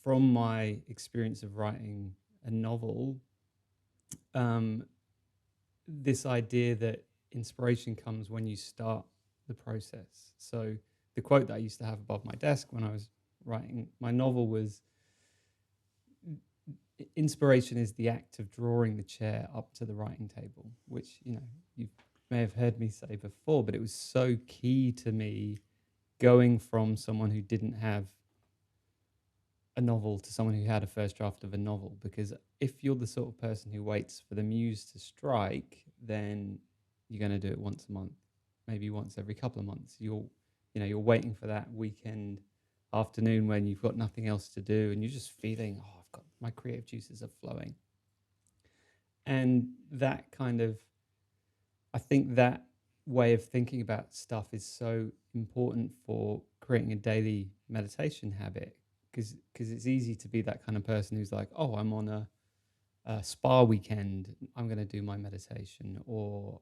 from my experience of writing a novel, um, this idea that inspiration comes when you start the process. So the quote that I used to have above my desk when I was writing my novel was, inspiration is the act of drawing the chair up to the writing table, which, you may have heard me say before, but it was so key to me going from someone who didn't have a novel to someone who had a first draft of a novel. Because if you're the sort of person who waits for the muse to strike, then you're going to do it once a month, maybe once every couple of months. You're waiting for that weekend afternoon when you've got nothing else to do and you're just feeling, oh, I've got my creative juices are flowing. And that kind of, I think that way of thinking about stuff is so important for creating a daily meditation habit, because it's easy to be that kind of person who's like, oh, I'm on a spa weekend, I'm going to do my meditation, or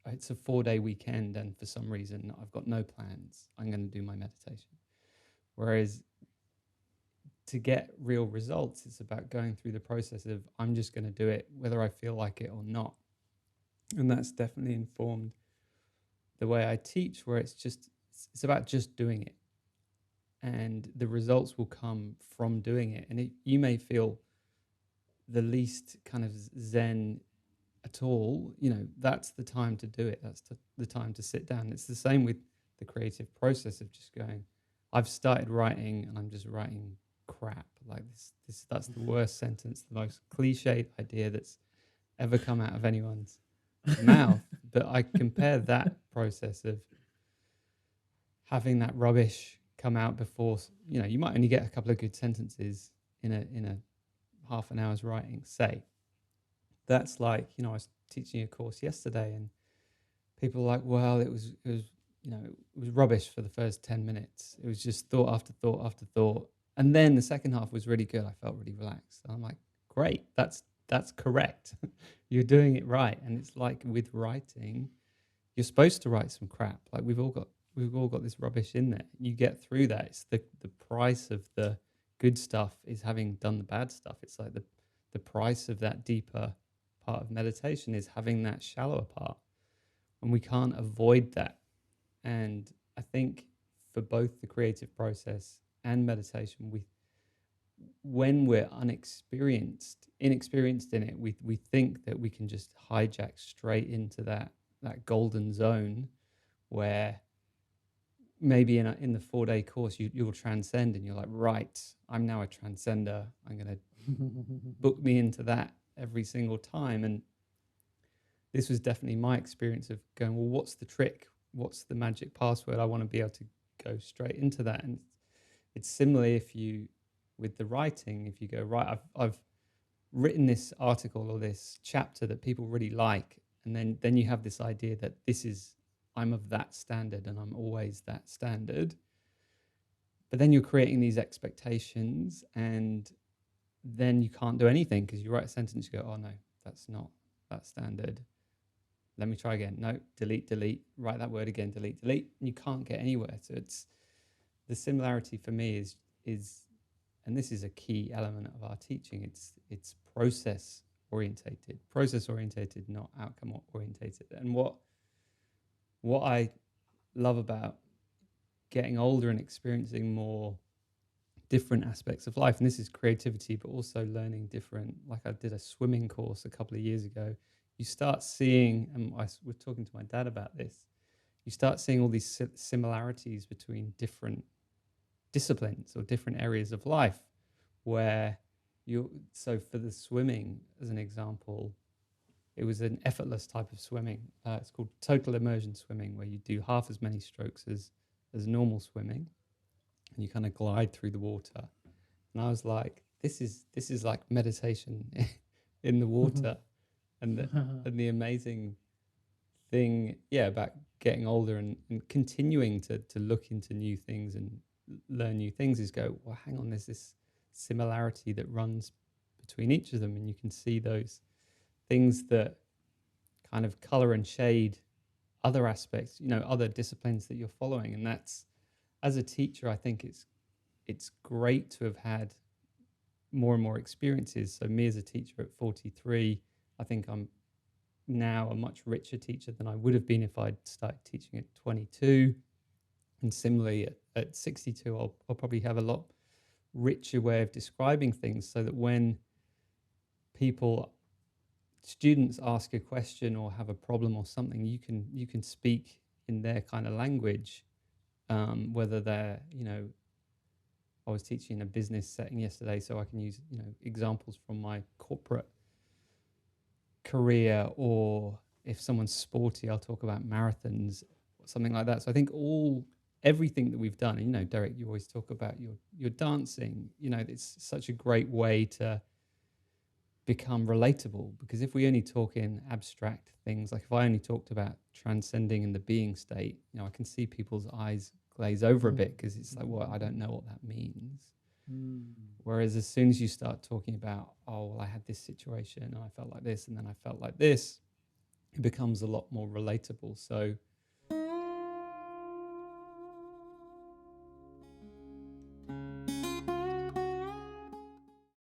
it's a 4-day weekend and for some reason I've got no plans, I'm going to do my meditation. Whereas to get real results, it's about going through the process of, I'm just going to do it whether I feel like it or not. And that's definitely informed the way I teach, where it's about just doing it. And the results will come from doing it. And you may feel the least kind of zen at all, that's the time to do it. That's the time to sit down. It's the same with the creative process of just going, I've started writing and I'm just writing crap. Like that's the worst sentence, the most cliched idea that's ever come out of anyone's mouth. But I compare that process of having that rubbish come out before, you might only get a couple of good sentences in a half an hour's writing, say. That's like, I was teaching a course yesterday and people were like, well, it was rubbish for the first 10 minutes. It was just thought after thought after thought. And then the second half was really good. I felt really relaxed. And I'm like, great, that's correct. You're doing it right. And it's like with writing, you're supposed to write some crap. Like we've all got this rubbish in there. You get through that. It's the price of the good stuff is having done the bad stuff. It's like the price of that deeper part of meditation is having that shallower part. And we can't avoid that. And I think for both the creative process and meditation, when we're inexperienced in it, we think that we can just hijack straight into that golden zone where maybe in the 4-day course you'll transcend and you're like, right, I'm now a transcender. I'm going to book me into that every single time. And this was definitely my experience of going, well, what's the trick? What's the magic password? I want to be able to go straight into that. And it's similarly with the writing, if you go, right, I've written this article or this chapter that people really like, and then you have this idea that I'm of that standard and I'm always that standard. But then you're creating these expectations and then you can't do anything because you write a sentence, you go, oh no, that's not that standard. Let me try again. No, delete, write that word again, delete. And you can't get anywhere. So it's the similarity for me is, and this is a key element of our teaching, it's process orientated, not outcome orientated. And what I love about getting older and experiencing more different aspects of life, and this is creativity, but also learning different, like I did a swimming course a couple of years ago, you start seeing, and I was talking to my dad about this, you start seeing all these similarities between different disciplines or different areas of life where so for the swimming, as an example, it was an effortless type of swimming. It's called total immersion swimming, where you do half as many strokes as normal swimming, and you kind of glide through the water. And I was like, this is like meditation in the water. And the amazing thing, about getting older and continuing to look into new things and learn new things is go, well, hang on, there's this similarity that runs between each of them, and you can see those things that kind of color and shade other aspects, other disciplines that you're following. And that's, as a teacher, I think it's it's great to have had more and more experiences. So me as a teacher at 43, I think I'm now a much richer teacher than I would have been if I'd started teaching at 22. And similarly, at 62, I'll probably have a lot richer way of describing things, so that when students ask a question or have a problem or something, you can speak in their kind of language, whether they're, I was teaching in a business setting yesterday, so I can use, examples from my corporate career, or if someone's sporty, I'll talk about marathons or something like that. So I think everything that we've done, and, Derek, you always talk about your dancing, it's such a great way to become relatable, because if we only talk in abstract things, like if I only talked about transcending in the being state, I can see people's eyes glaze over a bit, because it's like, well, I don't know what that means. Whereas as soon as you start talking about, oh, well, I had this situation and I felt like this, and then I felt like this, it becomes a lot more relatable. So